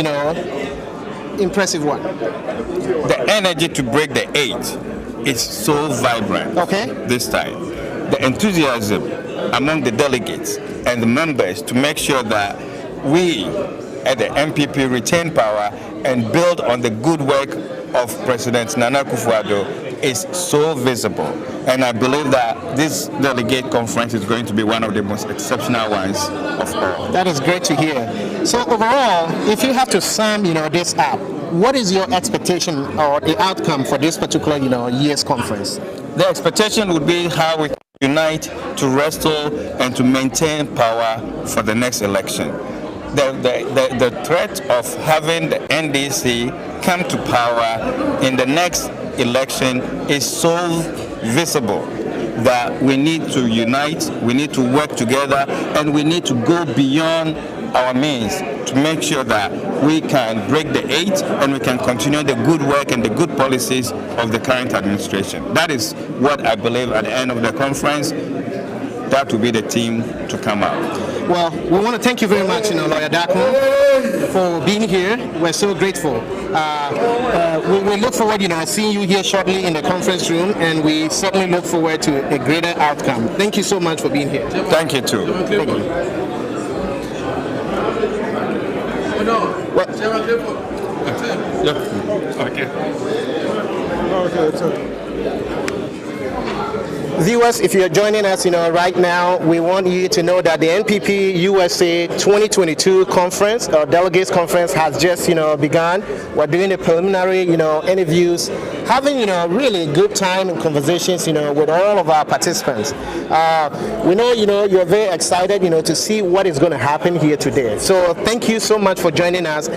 this, impressive one? The energy to break the 8 is so vibrant. Okay. This time, the enthusiasm among the delegates and the members to make sure that we at the MPP retain power and build on the good work of President Nana Akufo-Addo is so visible. And I believe that this delegate conference is going to be one of the most exceptional ones of all. That is great to hear. So overall, if you have to sum, this up, what is your expectation or the outcome for this particular, year's conference? The expectation would be how we unite to wrestle and to maintain power for the next election. The threat of having the NDC come to power in the next election is so visible that we need to unite, we need to work together, and we need to go beyond our means to make sure that we can break the 8 and we can continue the good work and the good policies of the current administration. That is what I believe at the end of the conference. That will be the team to come out. Well, we want to thank you very much, Lawyer Agyapong, for being here. We're so grateful. We look forward, seeing you here shortly in the conference room, and we certainly look forward to a greater outcome. Thank you so much for being here. Thank you too. Thank you. Viewers, if you're joining us, right now, we want you to know that the NPP USA 2022 conference, or delegates conference, has just, begun. We're doing the preliminary, interviews, having, really good time and conversations, with all of our participants. We know, you're very excited, to see what is going to happen here today. So thank you so much for joining us.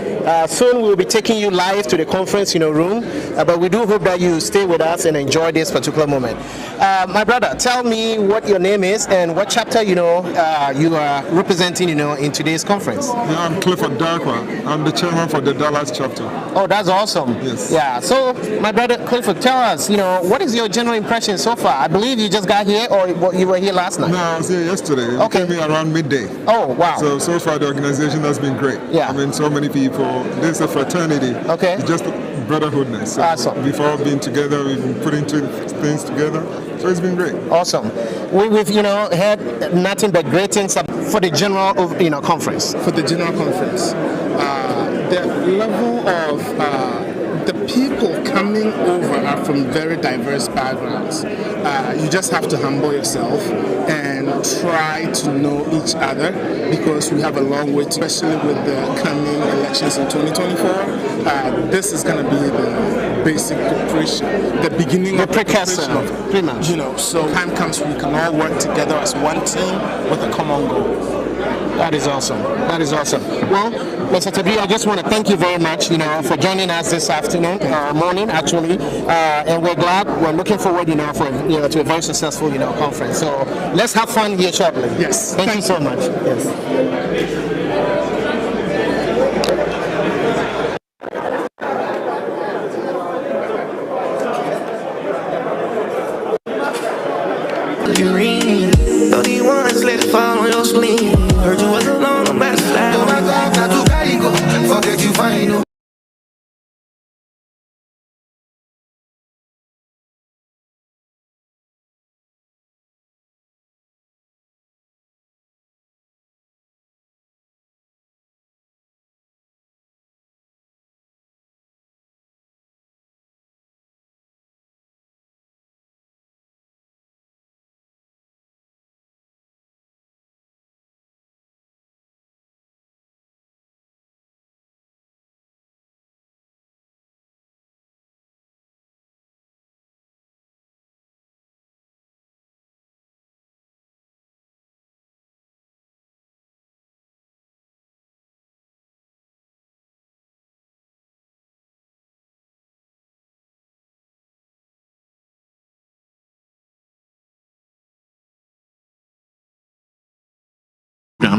Soon we'll be taking you live to the conference, room, but we do hope that you stay with us and enjoy this particular moment. My brother, tell me what your name is and what chapter you are representing in today's conference. Yeah, I'm Clifford Darkwa. I'm the chairman for the Dallas chapter. Oh, that's awesome. Yes. Yeah. So, my brother Clifford, tell us, what is your general impression so far? I believe you just got here, or you were here last night. No, I was here yesterday. Okay. We came here around midday. Oh, wow. So far the organization has been great. Yeah. I mean, so many people. There's a fraternity. Okay. It's just brotherhoodness. So awesome. We've all been together. We've been putting things together. So it's been great. Awesome. We've had nothing but great things for the general conference. For the general conference, the level of the people coming over are from very diverse backgrounds. You just have to humble yourself and try to know each other, because we have a long way, especially with the coming elections in 2024. This is going to be the basic preparation, the beginning of the precursor, pretty much. So time comes we can all work together as one team with a common goal. That is awesome. That is awesome. Well, Mr. Tabi, I just want to thank you very much, for joining us this afternoon, morning actually, and we're looking forward, to a very successful, conference. So let's have fun here shortly. Yes. Thank you so much. Yes. Let it fall on your spleen. Heard you was alone, I'm about to slide. Don't talk, not too bad, you go. Forget you find.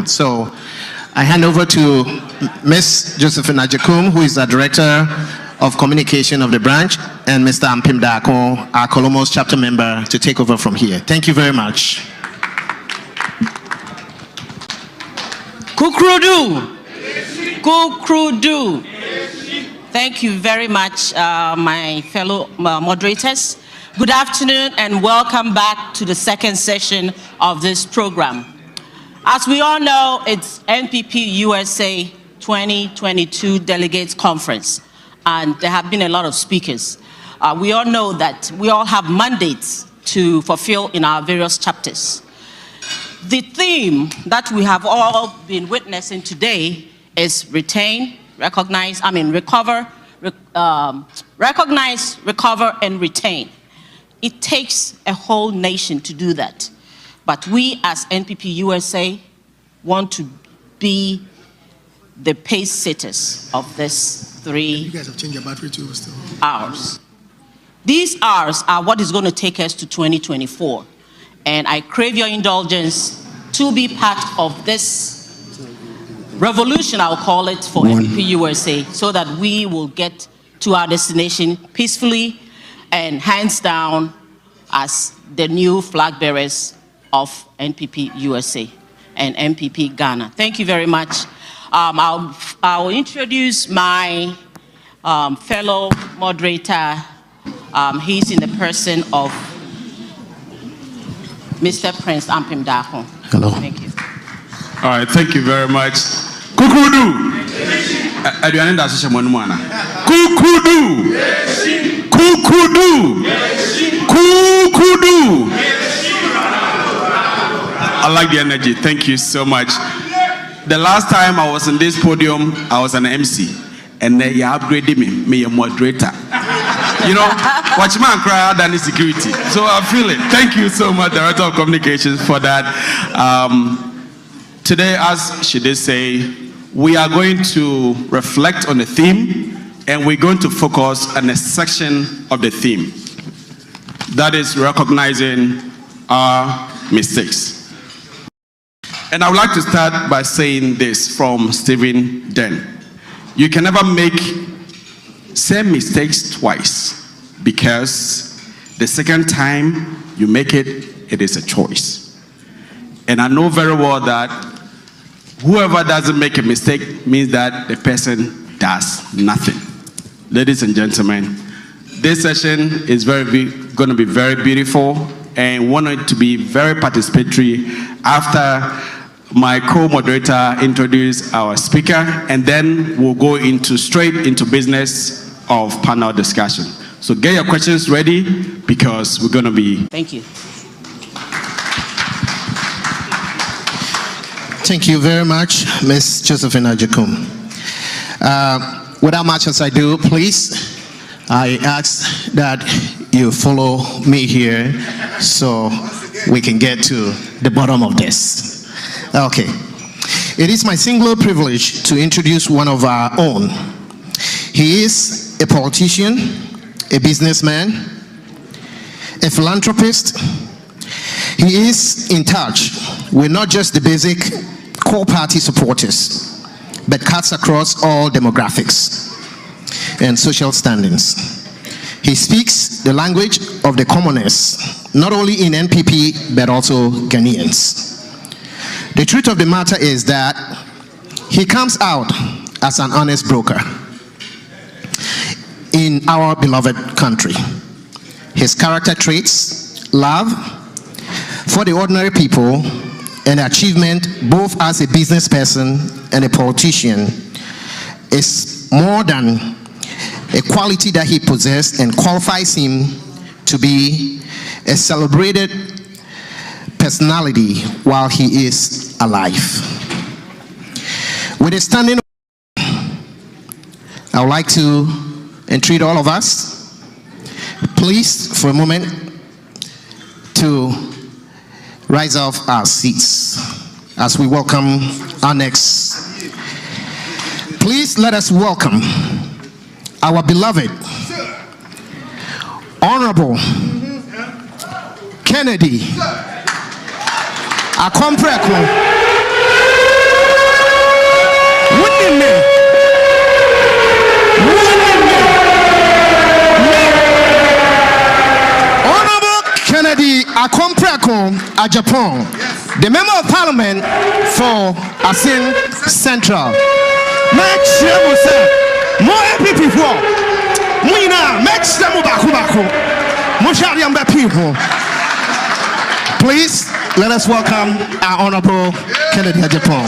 So I hand over to Ms. Josephine Agyapong, who is the Director of Communication of the branch, and Mr. Ampim Dako, our Kolomos chapter member, to take over from here. Thank you very much. Kukrudu. Kukrudu. Thank you very much, my fellow moderators. Good afternoon and welcome back to the second session of this program. As we all know, it's NPP USA 2022 Delegates Conference, and there have been a lot of speakers. We all know that we all have mandates to fulfill in our various chapters. The theme that we have all been witnessing today is recognize, and retain. It takes a whole nation to do that. But we as NPP USA want to be the pace setters of this 3 You guys have changed your battery too still. hours. These hours are what is going to take us to 2024. And I crave your indulgence to be part of this revolution, I'll call it, for NPP USA, so that we will get to our destination peacefully and hands down as the new flag bearers of NPP USA and NPP Ghana. Thank you very much. I'll introduce my fellow moderator. He's in the person of Mr. Prince Ampim Dako. Hello. Thank you. All right, thank you very much. Kukudu. Aduane da so shemo ana. Kukudu. Kukudu. Kukudu. I like the energy. Thank you so much. The last time I was in this podium, I was an MC, and you upgraded me a moderator. You know, watch man cry out than the security. So I feel it. Thank you so much, Director of Communications, for that. Today, as she did say, we are going to reflect on the theme, and we're going to focus on a section of the theme. That is recognizing our mistakes. And I would like to start by saying this from Stephen Den. You can never make same mistakes twice, because the second time you make it, it is a choice. And I know very well that whoever doesn't make a mistake means that the person does nothing. Ladies and gentlemen, this session is going to be very beautiful, and want it to be very participatory after my co-moderator introduce our speaker, and then we'll go straight into business of panel discussion. So get your questions ready, because we're going to be... Thank you. Thank you very much, Ms. Josephine Agyapong. Without much as I do, please, I ask that you follow me here so we can get to the bottom of this. Okay. It is my singular privilege to introduce one of our own. He is a politician, a businessman, a philanthropist. He is in touch with not just the basic core party supporters, but cuts across all demographics and social standings. He speaks the language of the commoners, not only in NPP, but also Ghanaians. The truth of the matter is that he comes out as an honest broker in our beloved country. His character traits, love for the ordinary people, and achievement both as a business person and a politician is more than a quality that he possessed and qualifies him to be a celebrated personality while he is alive. With a standing, I would like to entreat all of us, please, for a moment, to rise off our seats as we welcome our next. Please let us welcome our beloved, Honorable Kennedy Akompreko. Honorable Kennedy Akompreko Agyapong, the Member of Parliament for Asin Central. Make sure say more MPP for. Muina, make sure baku. Mushari people. Please let us welcome our Honorable Kennedy Agyapong.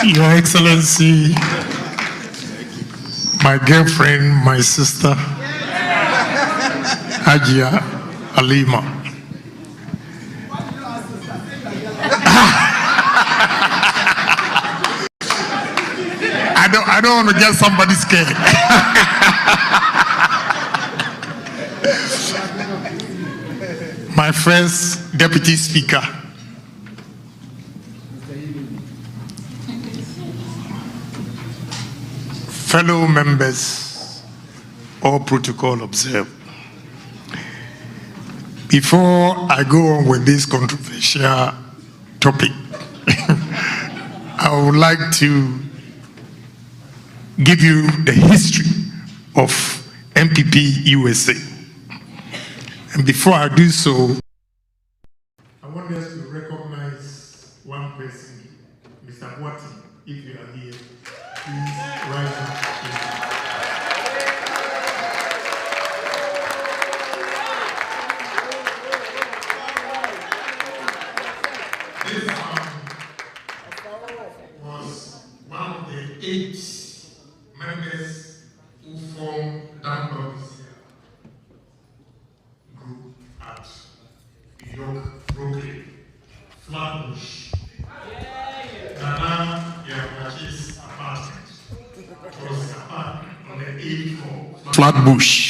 Your Excellency, my girlfriend, my sister, Hajia Alima. I don't want to get somebody scared. My first Deputy Speaker, fellow members, all protocol observed. Before I go on with this controversial topic, I would like to give you the history of MPP USA. And before I do so, I want us to recognize one person, Mr. Watson, if you are here. Please rise up. This was one of the 8 members who formed Danbury's group at York, Brooklyn, Flatbush. Nana Yamachi's apartment was apartment on the 8th floor. Flatbush.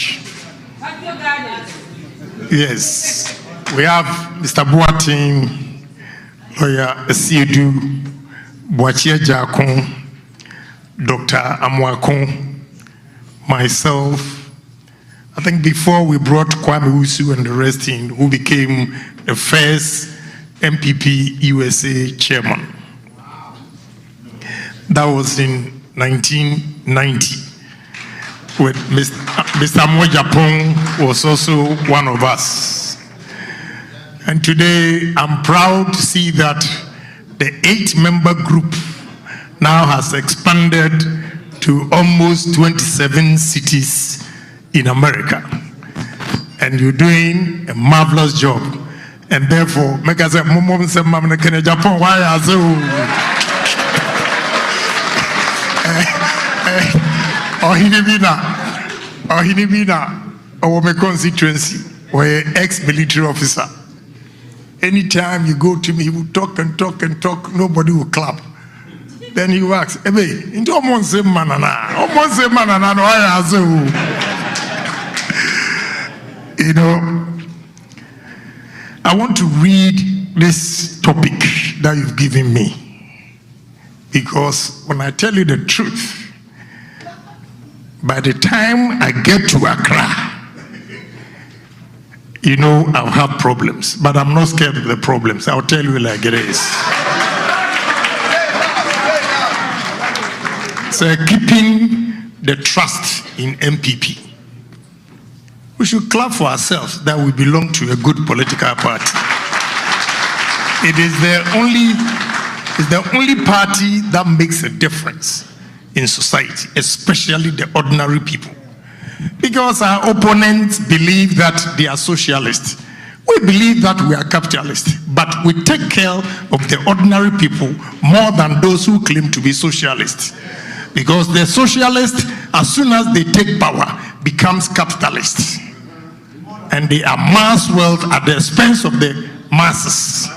Yes, we have Mr. Boating, lawyer Asiedu, Boachie Agyapong, Dr. Amoakon, myself. I think before we brought Kwame Usu and the rest in, who became the first MPP USA chairman. That was in 1990. With Mr. Agyapong was also one of us. And today I'm proud to see that the 8-member group now has expanded to almost 27 cities in America. And you're doing a marvelous job. And therefore, make us say, Mom say, Mama, can Japan, why are so? Hinibina, our constituency, or ex-military officer. Anytime you go to me, he will talk and talk and talk, nobody will clap. Then he will ask, Ebe, into almost same manana, no, I ask you know, I want to read this topic that you've given me, because when I tell you the truth, by the time I get to Accra, you know, I'll have problems, but I'm not scared of the problems. I'll tell you like it is. So keeping the trust in MPP. We should clap for ourselves that we belong to a good political party. It is the only party that makes a difference in society, especially the ordinary people. Because our opponents believe that they are socialists. We believe that we are capitalists, but we take care of the ordinary people more than those who claim to be socialists. Because the socialists, as soon as they take power, becomes capitalists. And they amass wealth at the expense of the masses.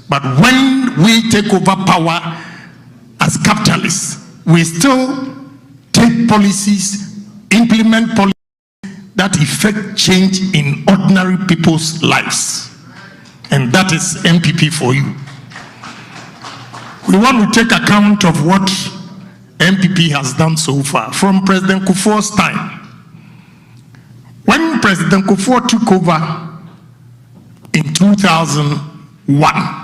But when we take over power as capitalists, we still take policies, implement policies that effect change in ordinary people's lives. And that is MPP for you. We want to take account of what MPP has done so far from President Kufuor's time. When President Kufuor took over in 2001,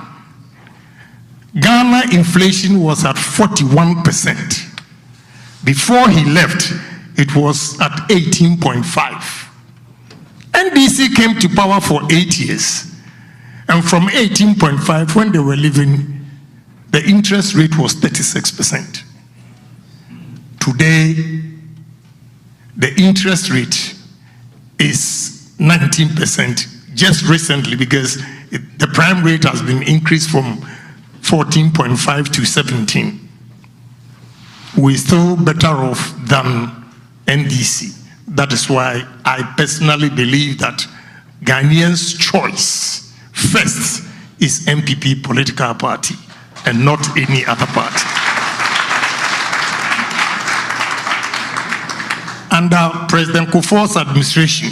Ghana inflation was at 41%. Before he left, it was at 18.5. NDC came to power for 8 years. And from 18.5, when they were leaving, the interest rate was 36%. Today, the interest rate is 19%, just recently, because the prime rate has been increased from 14.5 to 17. We're still better off than NDC. That is why I personally believe that Ghanaians' choice first is MPP political party and not any other party. Under President Kufuor's administration,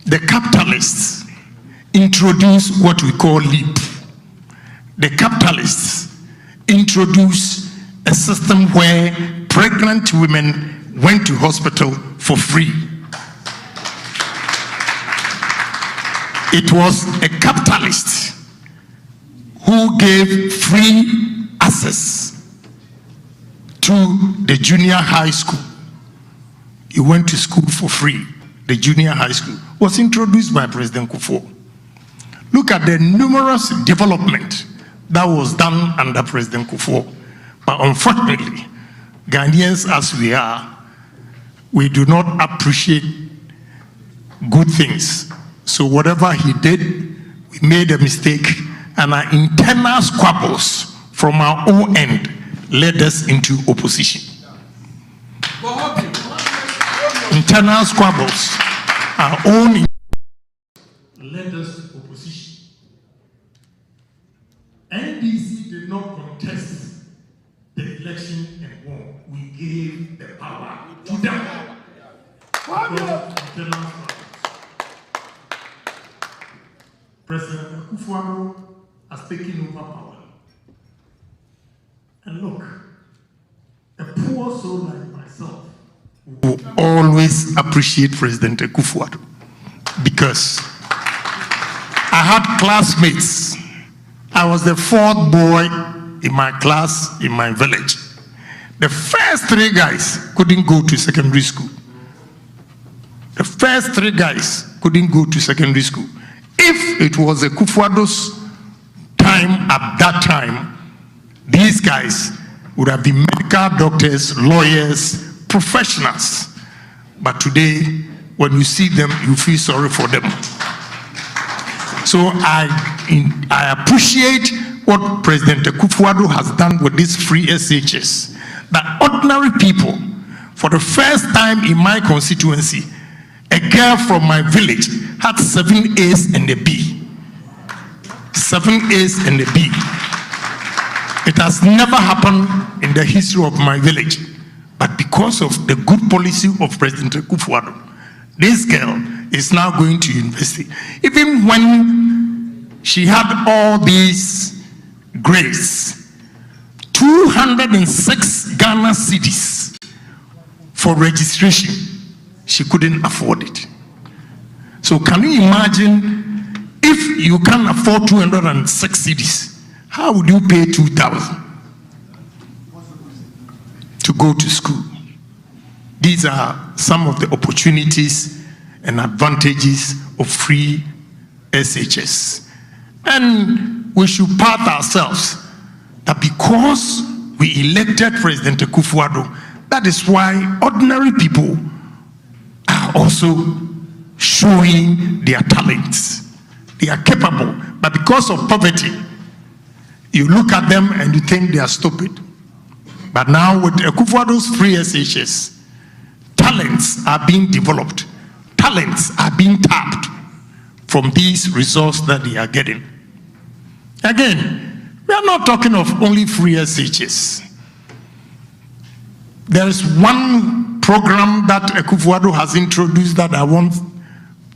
the capitalists introduced what we call LEAP. The capitalists introduced a system where pregnant women went to hospital for free. It was a capitalist who gave free access to the junior high school. You went to school for free. The junior high school was introduced by President Kufuor. Look at the numerous development that was done under President Kufuor. But unfortunately, Ghanaians as we are, we do not appreciate good things. So whatever he did, we made a mistake, and our internal squabbles from our own end led us into opposition. Internal squabbles, our own led us to opposition. NDC did not contest the election and won. We gave the power to them. President Kufuor has taken over power. And look, a poor soul like myself will always appreciate President Kufuor, because I had classmates. I was the fourth boy in my class in my village. The first 3 guys couldn't go to secondary school. The first 3 guys couldn't go to secondary school. If it was a Kufuor's time at that time, these guys would have been medical doctors, lawyers, professionals. But today, when you see them, you feel sorry for them. So I appreciate what President Kufuor has done with these free SHS. That ordinary people, for the first time in my constituency, a girl from my village had 7 A's and a B. 7 A's and a B. It has never happened in the history of my village. But because of the good policy of President Kufuor, this girl is now going to university. Even when she had all these grades, 206 Ghana cedis for registration, she couldn't afford it. So can you imagine, if you can't afford 206 cedis, how would you pay 2,000 to go to school? These are some of the opportunities and advantages of free SHS. And we should pat ourselves that because we elected President Kufuor, that is why ordinary people are also showing their talents. They are capable, but because of poverty, you look at them and you think they are stupid. But now with Kufuor's free SHS, talents are being developed. Talents are being tapped from these results that they are getting. Again, we are not talking of only free SHS. There is one program that Kufuor has introduced that I want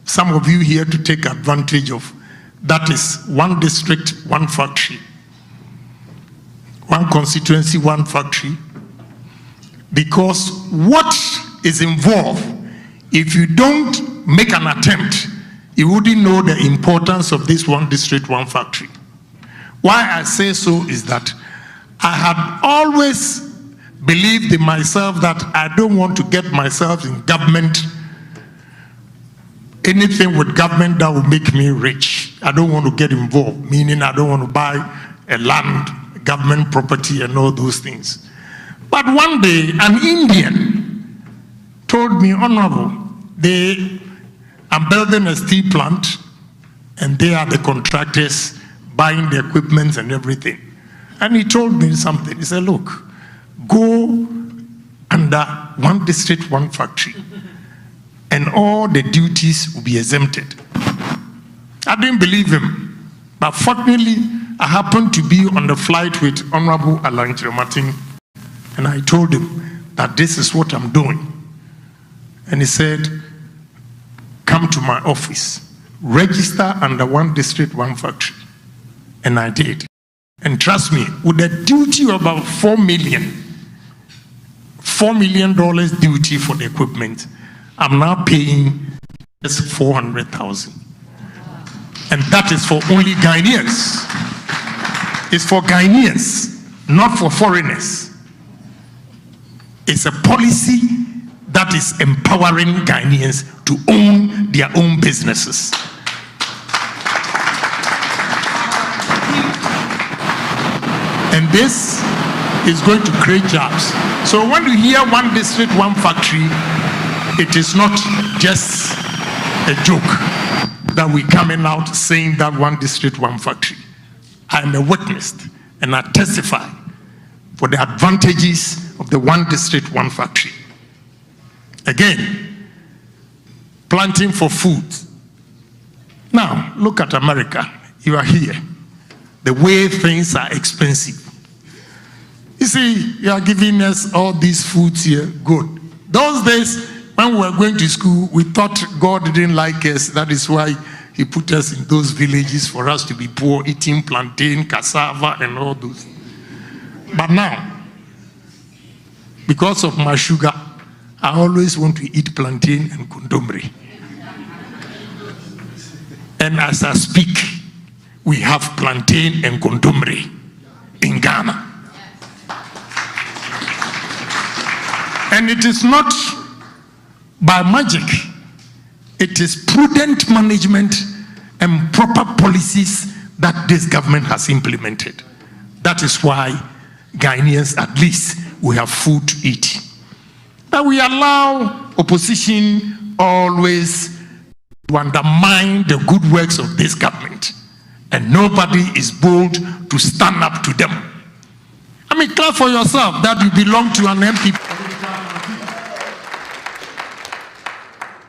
some of you here to take advantage of. That is one district, one factory. One constituency, one factory. Because what is involved, if you don't make an attempt, you wouldn't know the importance of this one district, one factory. Why I say so is that I had always believed in myself that I don't want to get myself in government, anything with government that will make me rich. I don't want to get involved, meaning I don't want to buy a land, government property and all those things. But one day, an Indian told me, Honorable, I'm building a steel plant and they are the contractors buying the equipment and everything. And he told me something. He said, look, go under one district, one factory, and all the duties will be exempted. I didn't believe him, but fortunately, I happened to be on the flight with Honorable Alain Martin, and I told him that this is what I'm doing. And he said, come to my office, register under one district, one factory. And I did. And trust me, with a duty of about $4 million duty for the equipment, I'm now paying just $400,000. And that is for only Ghanaians. It's for Ghanaians, not for foreigners. It's a policy that is empowering Ghanaians to own their own businesses. And this is going to create jobs. So when you hear one district, one factory, it is not just a joke that we're coming out saying that one district, one factory. I am a witness and I testify for the advantages of the one district, one factory. Again, planting for food. Now, look at America. You are here. The way things are expensive. You see, you are giving us all these foods here. Good. Those days, when we were going to school, we thought God didn't like us. That is why he put us in those villages for us to be poor, eating plantain, cassava, and all those. But now, because of my sugar, I always want to eat plantain and condomere. And as I speak, we have plantain and condomere in Ghana. And it is not by magic. It is prudent management and proper policies that this government has implemented. That is why Ghanaians, at least, we have food to eat. But we allow opposition always to undermine the good works of this government. And nobody is bold to stand up to them. I mean, clap for yourself that you belong to an MP.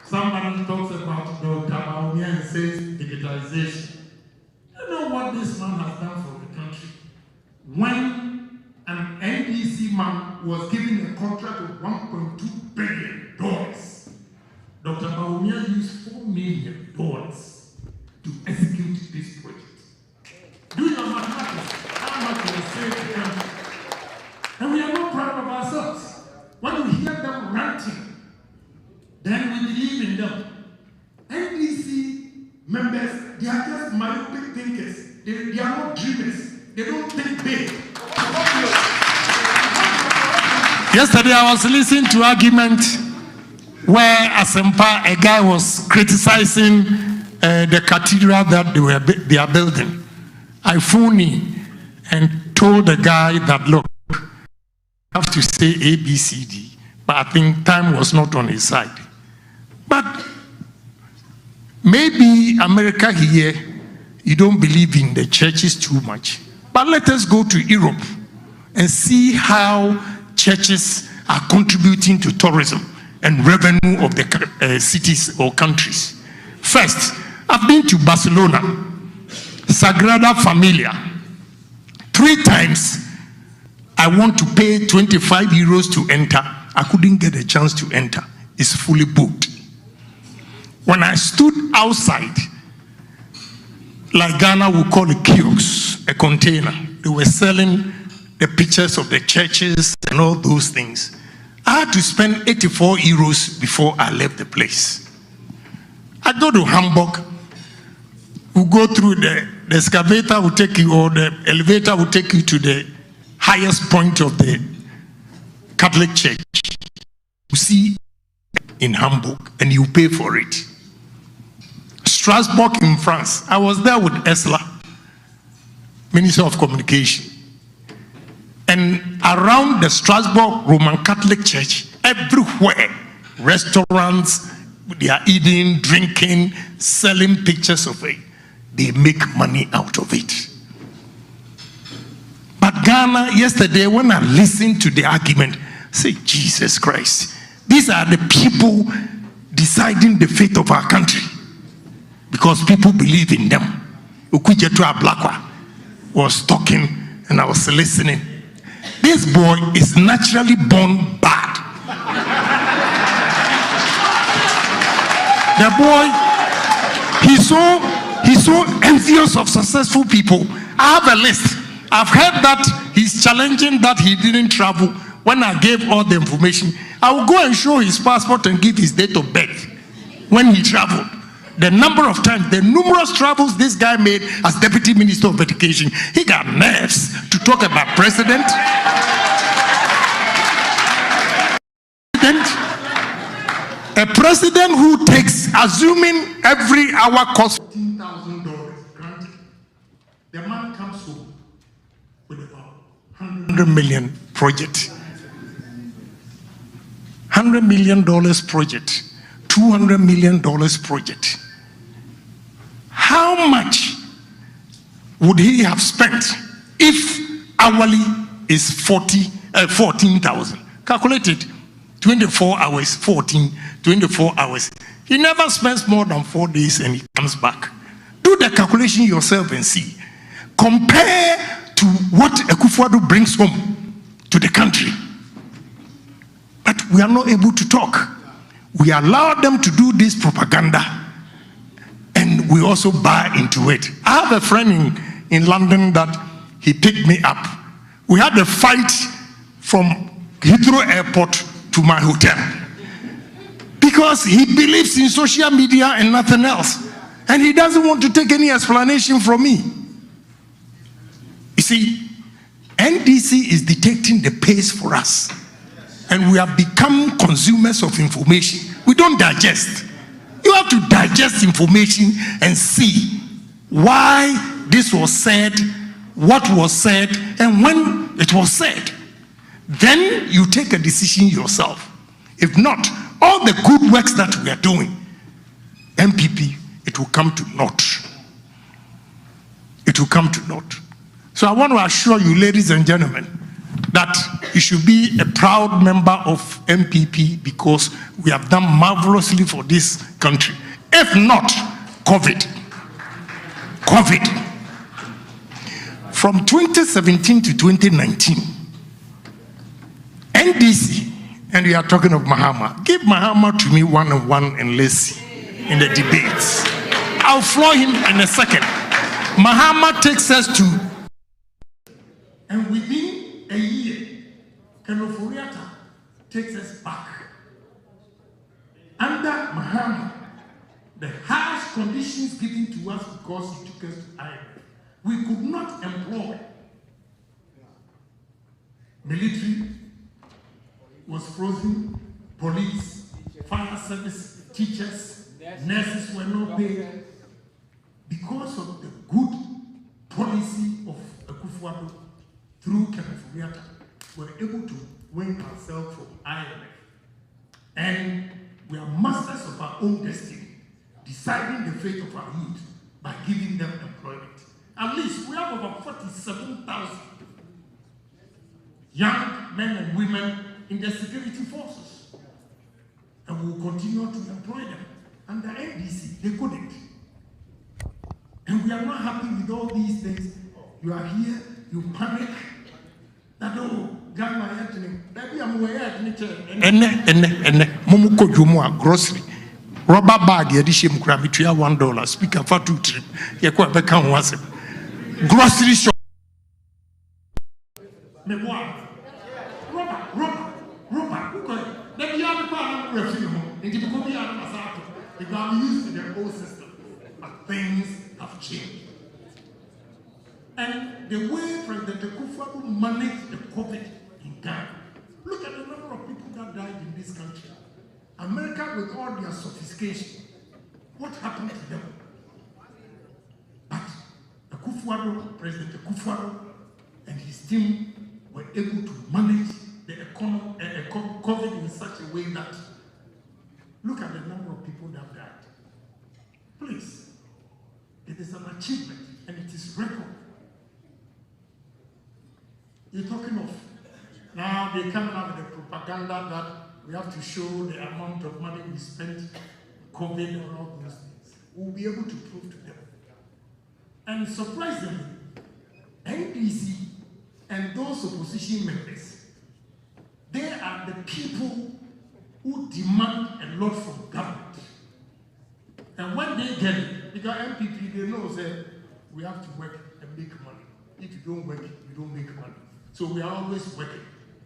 Somebody talks about Dr. Maumia and says digitalization. You know what this man has done for the country? When an NDC man was given a contract of $1.2 billion, Dr. Maumia used $4 million to execute this project. Do your mathematics. How much will save the country? And we are not proud of ourselves. When we hear them ranting, then we believe in them. NDC members, they are just myopic thinkers. They are not dreamers. They don't think big. Yesterday I was listening to argument where Asempa, a guy was criticizing the cathedral that they are building. I phoned in and told the guy that, look, I have to say A, B, C, D, but I think time was not on his side. But maybe America here, you don't believe in the churches too much. But let us go to Europe and see how churches are contributing to tourism and revenue of the cities or countries. First, I've been to Barcelona, Sagrada Familia. 3 times I want to pay 25 euros to enter. I couldn't get a chance to enter. It's fully booked. When I stood outside, like Ghana would call a kiosk, a container, they were selling the pictures of the churches and all those things. I had to spend 84 euros before I left the place. I go to Hamburg, we go through the the excavator will take you, or the elevator will take you to the highest point of the Catholic Church. You see in Hamburg, and you pay for it. Strasbourg in France. I was there with Esla, Minister of Communication. And around the Strasbourg Roman Catholic Church, everywhere, restaurants, they are eating, drinking, selling pictures of it. They make money out of it. But Ghana, yesterday, when I listened to the argument, I said, Jesus Christ, these are the people deciding the fate of our country because people believe in them. Ukujetu Ablakwa was talking and I was listening. This boy is naturally born bad. The boy, he's so envious of successful people. I have a list. I've heard that he's challenging that he didn't travel. When I gave all the information, I will go and show his passport and give his date of birth when he traveled. The number of times, the numerous travels this guy made as Deputy Minister of Education. He got nerves to talk about president. A president who takes, assuming every hour costs $15,000, granted, the man comes home with about $100 million project. $100 million project, $200 million project. How much would he have spent if hourly is 14,000? Calculated 24 hours, 24 hours. He never spends more than 4 days and he comes back. Do the calculation yourself and see. Compare to what Akufo-Addo brings home to the country. But we are not able to talk. We allow them to do this propaganda and we also buy into it. I have a friend in London that he picked me up. We had a fight from Heathrow Airport to my hotel because he believes in social media and nothing else. And he doesn't want to take any explanation from me. You see, NDC is dictating the pace for us. And we have become consumers of information. We don't digest. You have to digest information and see why this was said, what was said, and when it was said. Then you take a decision yourself. If not, all the good works that we are doing, MPP, it will come to naught. It will come to naught. So I want to assure you, ladies and gentlemen, that you should be a proud member of MPP because we have done marvelously for this country. If not, COVID. From 2017 to 2019, NDC, and we are talking of Mahama, give Mahama to me one-on-one and let's see in the debates. I'll floor him in a second. Mahama takes us to, and within a year, Kenoforiata takes us back. Under Mahama, the harsh conditions given to us because he took us to IMF, we could not employ. Military was frozen, police, fire service, teachers, nurses were not paid. Because of the good policy of Akufo-Addo through Kenoforiata, we were able to win ourselves from IMF. And we are masters of our own destiny, deciding the fate of our youth by giving them employment. At least we have over 47,000 young men and women in the security forces. And we will continue to employ them. Under NDC, they couldn't. And we are not happy with all these things. You are here, you panic. That, oh, Ghana, maybe I'm aware of it. Grocery. Rubber bag, yadishim krabitria $1. Speaker for 2 trip. Yakwa bekan was grocery shop. Rubber. Then you have a part of the and you become the other. They got used to their old system. But things have changed. And the way President Akufo-Addo managed the COVID in Ghana, look at the number of people that died in this country. America, with all their sophistication, what happened to them? But Akufo-Addo, President Akufo-Addo, and his team were able to manage the COVID in such a way that, look at the number of people that died. Please, it is an achievement and it is record. You're talking of, now they come out with the propaganda that we have to show the amount of money we spent on COVID and all those things. We'll be able to prove to them. And surprisingly, NDC and those opposition members, they are the people who demand a lot from government. And when they get it, because MPP, they know that we have to work and make money. If you don't work, you don't make money. So we are always working.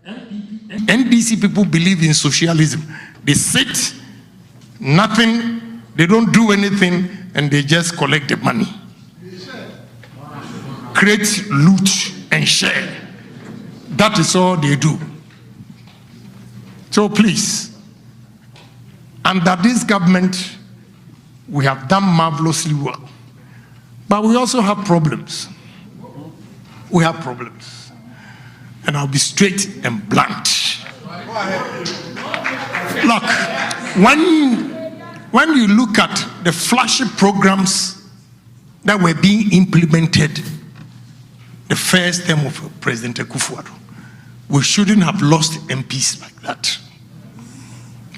NDC people believe in socialism. They sit, nothing, they don't do anything, and they just collect the money. Create, loot, and share. That is all they do. So please, under this government, we have done marvelously well. But we also have problems. We have problems. And I'll be straight and blunt. Look, when you look at the flashy programs that were being implemented the first term of President Akufo-Addo, we shouldn't have lost MPs like that.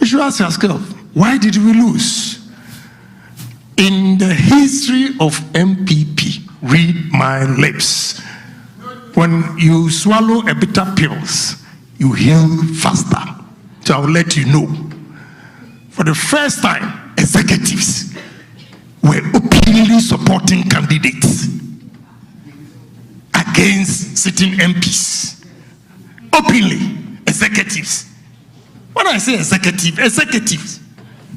You should ask yourself, why did we lose? In the history of MPP, read my lips. When you swallow a bitter pills, you heal faster. So I'll let you know. For the first time, executives were openly supporting candidates against sitting MPs. Openly, executives. When I say executives,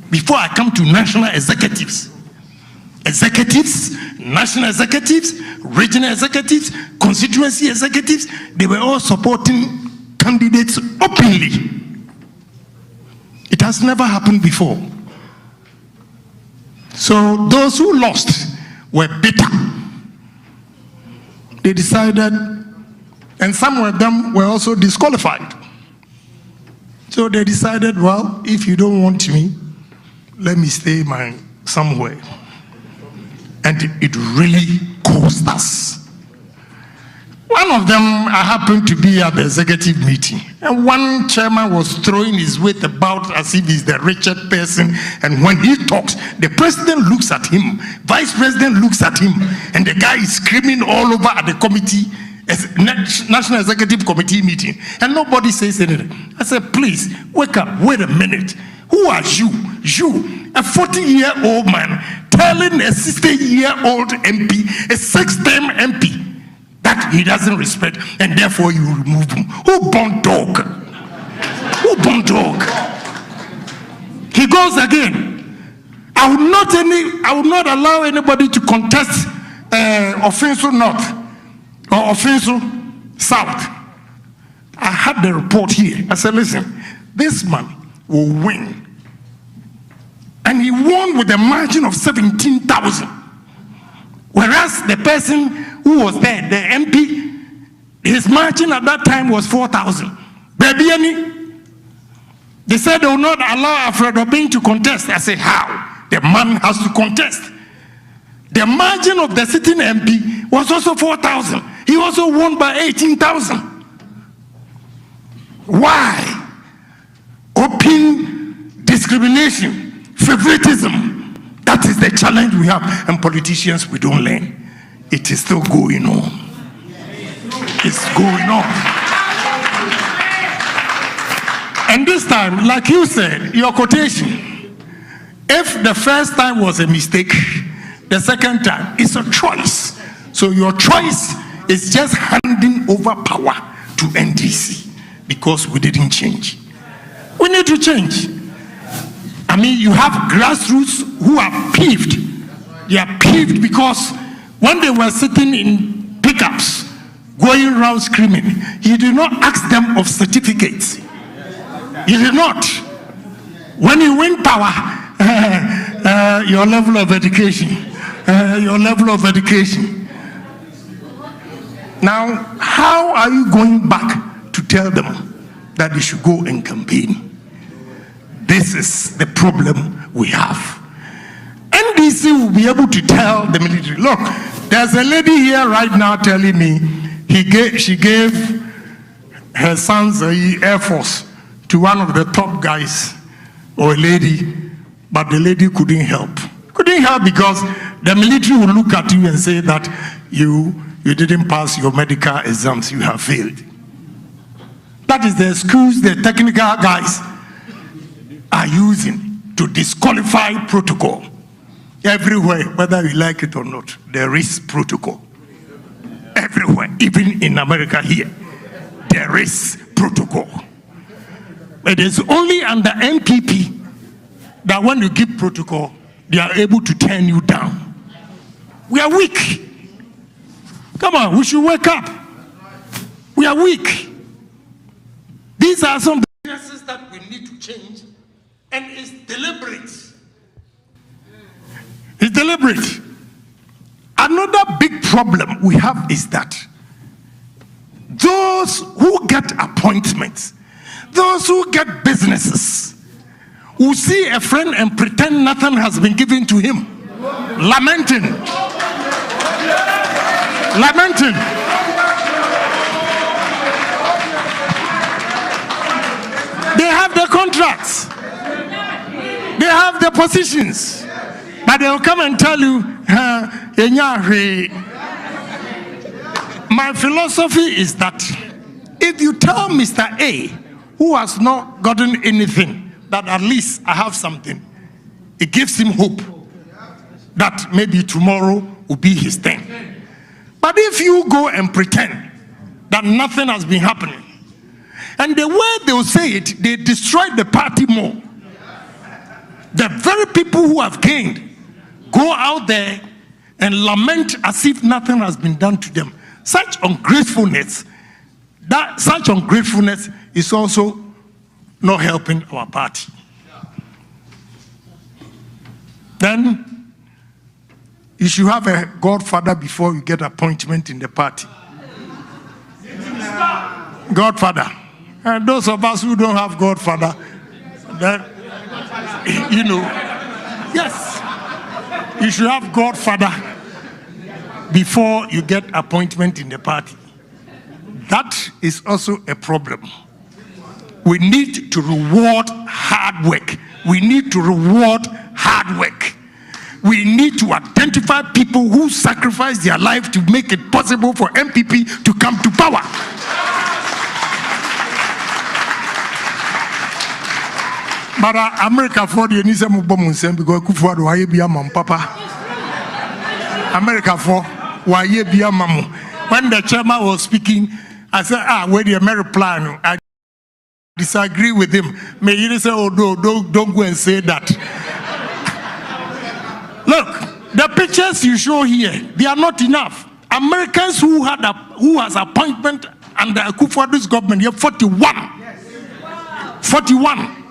before I come to national executives, national executives, regional executives, constituency executives, they were all supporting candidates openly. It has never happened before. So those who lost were bitter. They decided, and some of them were also disqualified. So they decided, well, if you don't want me, let me stay somewhere. And it really cost us. One of them, I happened to be at the executive meeting, and one chairman was throwing his weight about as if he's the richest person, and when he talks, the president looks at him, vice president looks at him, and the guy is screaming all over at the committee, National Executive Committee meeting, and nobody says anything. I said, please, wake up, wait a minute. Who are you? You, a 40-year-old man, telling a 60-year-old MP, a 6-term MP, that he doesn't respect, and therefore you remove him. Who born dog? Who born dog? He goes again. I will not allow anybody to contest Offensive North or Offensive South. I had the report here. I said, listen, this man will win. And he won with a margin of 17,000. Whereas the person who was there, the MP, his margin at that time was 4,000. Baby, they said they will not allow Alfred Obeng to contest. I said, how? The man has to contest. The margin of the sitting MP was also 4,000. He also won by 18,000. Why? Open discrimination, favoritism. That is the challenge we have, and politicians, we don't learn. It is still going on. It's going on. And this time, like you said, your quotation, if the first time was a mistake, the second time is a choice. So your choice is just handing over power to NDC because we didn't change. We need to change. I mean, you have grassroots who are peeved. They are peeved because when they were sitting in pickup, going around screaming. He did not ask them of certificates. He did not. When you win power, your level of education, your level of education. Now, how are you going back to tell them that they should go and campaign? This is the problem we have. NDC will be able to tell the military, look, there's a lady here right now telling me she gave her son's Air Force to one of the top guys, or a lady, but the lady couldn't help. Couldn't help because the military will look at you and say that you didn't pass your medical exams, you have failed. That is the excuse the technical guys are using to disqualify protocol. Everywhere, whether you like it or not, there is protocol. Everywhere, even in America here, there is protocol. It is only under MPP that when you give protocol, they are able to turn you down. We are weak. Come on, we should wake up. We are weak. These are some businesses that we need to change, and it's deliberate. It's deliberate. Another big problem we have is that those who get appointments, those who get businesses, who see a friend and pretend nothing has been given to him, lamenting. They have the contracts, they have the positions, but they'll come and tell you, my philosophy is that if you tell Mr. A, who has not gotten anything, that at least I have something, it gives him hope that maybe tomorrow will be his turn. But if you go and pretend that nothing has been happening, and the way they'll say it, they destroy the party more. The very people who have gained go out there and lament as if nothing has been done to them. Such ungratefulness is also not helping our party. Then you should have a godfather before you get appointment in the party. Godfather. And those of us who don't have godfather, that, you know, yes, you should have godfather before you get appointment in the party. That is also a problem. We need to reward hard work. We need to reward hard work. We need to identify people who sacrifice their life to make it possible for MPP to come to power. But America for the Nisa Mubomunsen because Kufuado Wayebia Mam Papa. America for Wayebia Mamu. When the chairman was speaking, I said, where the American plan? I disagree with him. May you say, oh, no, don't go and say that. Look, the pictures you show here, they are not enough. Americans who has appointment under Kufuado's government, you have 41. 41.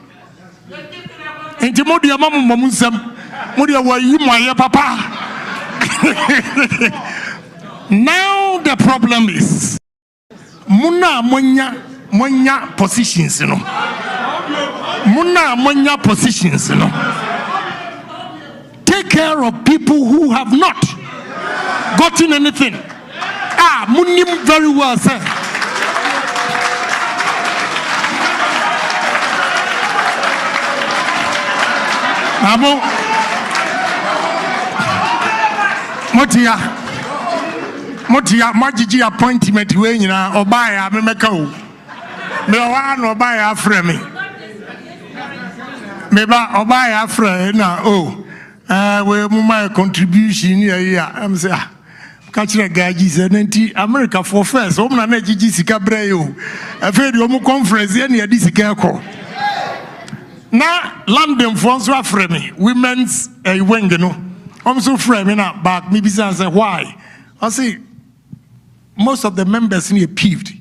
Now the problem is Muna positions, you know. Muna positions, you know. Take care of people who have not gotten anything. Munim very well, sir. Abo Motia Majiji appointment we nyina obaya me meka o me wa no obaya afre me ba obaya afre na we mu my contribution here am say ka kire gaji say nanti America for first o na jiji sika bre yo afi de o conference here na di sika ko na London for so afre me women's wing no so frame me na back me be say why I say most of the members in peeved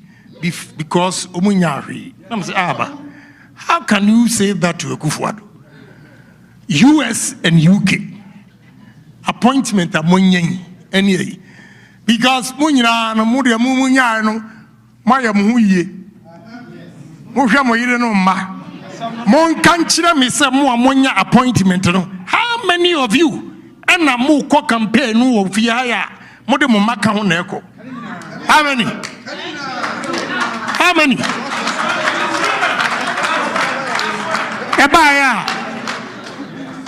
because Omunyari. I'm saying, Abba, how can you say that to Akufo-Addo? US and UK appointment amonyen any because munyina no mudia munya no maya muhuye mohwa moyire no ma mon kan kire me se mo amonya appointment no. How many of you and mo ko campaign no of ya mo de mo maka ho na eko? How many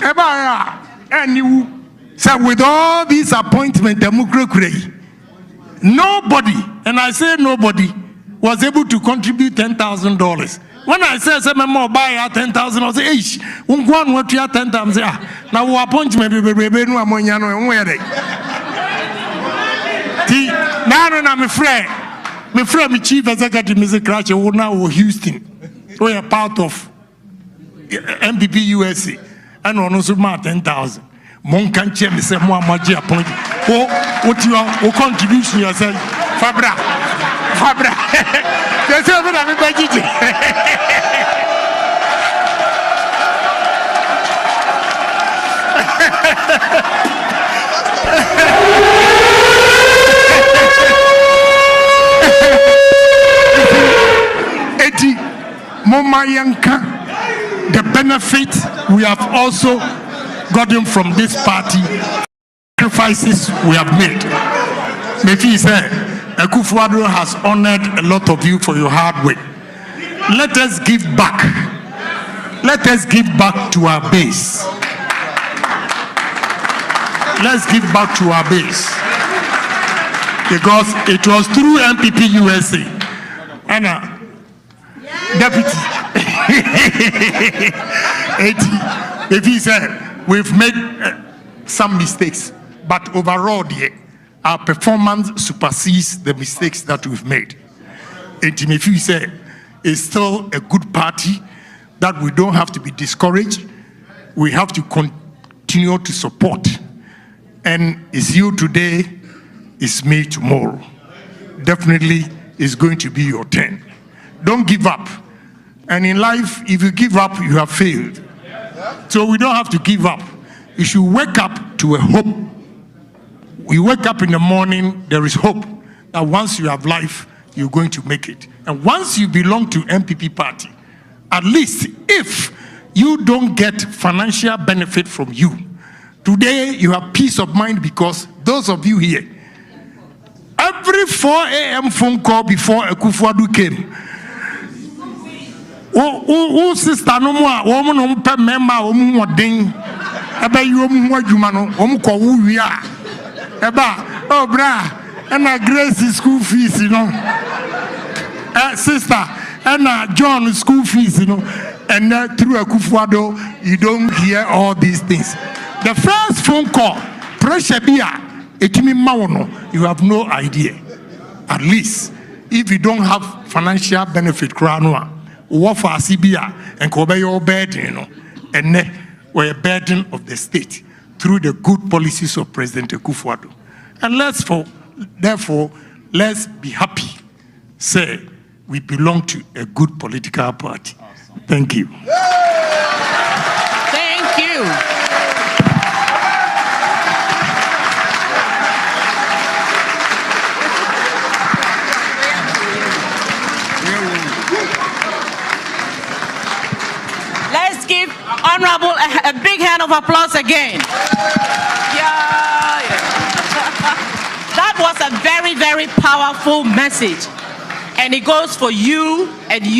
Ebaya, and you say with all these appointments, nobody, and I say nobody, was able to contribute $10,000. When I say some more buy 10,000, I say, "Ish, one what you 10,000." Now we appointment be no amonyano and where they. Now I'm afraid. My friend, my chief executive, Mr. Cratch, who now Houston, we are part of MPP USA. And also 10,000. Mon can check me say more magic appoint. What your contribution yourself, Fabra. There's everybody. 80 Momayanka. The benefit we have also gotten from this party, sacrifices we have made. Maybe said, Akufo-Addo has honored a lot of you for your hard work. Let us give back. Let us give back to our base. Let's give back to our base. Because it was through MPP USA. And Deputy. If he said we've made some mistakes, but overall our performance supersedes the mistakes that we've made. If you say it's still a good party that we don't have to be discouraged, we have to continue to support. And it's you today, it's me tomorrow. Definitely it's going to be your turn. Don't give up. And in life, if you give up, you have failed. So we don't have to give up. You should wake up to a hope. We wake up in the morning, there is hope that once you have life, you're going to make it. And once you belong to MPP party, at least if you don't get financial benefit from you, today you have peace of mind because those of you here, every 4 a.m. phone call before Akufo-Addo came, oh sister no more woman no pe member o mu odin eba yi o mu adwuma no o mu ko wo wi a eba oh bra na Grace school fees no sister na John school fees no and through Akufo-Addo you don't hear all these things. The first phone call pressure bia etimi ma wo no you have no idea. At least if you don't have financial benefit krano what for CBA and Kobe your burden, and we're a burden of the state through the good policies of President Akufo-Addo. And therefore, let's be happy. Say we belong to a good political party. Thank you. Thank you. Let's give Honorable a big hand of applause again. Yeah. That was a very, very powerful message. And it goes for you and you.